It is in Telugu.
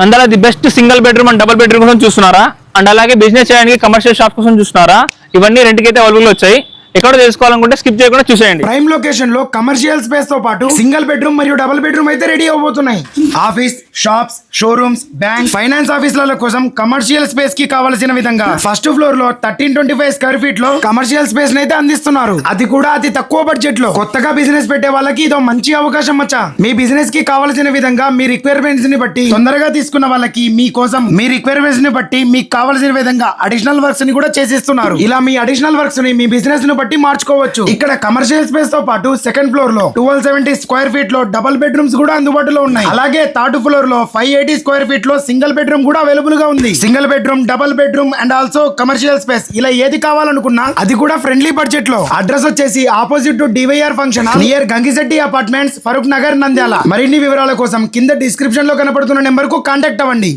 అందులో the best single bedroom and double bedroom కోసం చూస్తున్నారా? అండ్ అలాగే బిజినెస్ చేయడానికి కమర్షియల్ షాప్ కోసం చూస్తున్నారా? ఇవన్నీ రెంట్కి అయితే అవైలబుల్ వచ్చాయి. ఎక్కడ తెలుసుకోవాలనుకుంటే స్కిప్ చేయకుండా చూసేయండి. ప్రైమ్ లొకేషన్ లో కమర్షియల్ స్పేస్ తో పాటు సింగిల్ బెడ్రూమ్ మరియు డబుల్ బెడ్రూమ్ అయితే రెడీ అవబోతున్నాయి. Office, shops, showrooms, bank, finance ఆఫీసుల కోసం కమర్షియల్ స్పేస్ కి కావాల్సిన విధంగా ఫస్ట్ ఫ్లోర్ లో 1325 స్క్వేర్ ఫీట్ లో కమర్షియల్ స్పేస్ అయితే అందిస్తున్నారు. అది కూడా అతి తక్కువ బడ్జెట్ లో. కొత్తగా బిజినెస్ పెట్టే వాళ్ళకి ఇదో మంచి అవకాశం మచ్చా. మీ బిజినెస్ కి కావాల్సిన విధంగా మీ రిక్వైర్మెంట్స్ ని బట్టి తొందరగా తీసుకున్న వాళ్ళకి మీకోసం మీ రిక్వైర్మెంట్స్ ని బట్టి మీకు కావాల్సిన విధంగా అడిషనల్ వర్క్స్ ని కూడా చేసిస్తున్నారు. ఇలా మీ అడిషనల్ వర్క్స్ ని మీ బిజినెస్ ని బట్టి మార్చుకోవచ్చు. ఇక్కడ కమర్షియల్ స్పేస్ తో పాటు సెకండ్ ఫ్లోర్ లో 1270 స్క్వేర్ ఫీట్ లో డబుల్ బెడ్రూమ్స్ కూడా అందుబాటులో ఉన్నాయి. అలాగే థర్డ్ ఫ్లోర్ లో 580 స్క్వేర్ ఫీట్ లో సింగిల్ బెడ్రూమ్ కూడా అవైలబుల్ గా ఉంది. Single bedroom, double bedroom and also commercial space ఇలా ఏది కావాలనుకున్నా అది కూడా ఫ్రెండ్లీ బడ్జెట్ లో. అడ్రస్ వచ్చేసి opposite to DYR function hall near Gangisetti apartments, Farooq Nagar, Nandyal. మరిన్ని వివరాల కోసం కింద డిస్క్రిప్షన్ లో కనపడుతున్న నెంబర్ కు కాంటాక్ట్ అవ్వండి.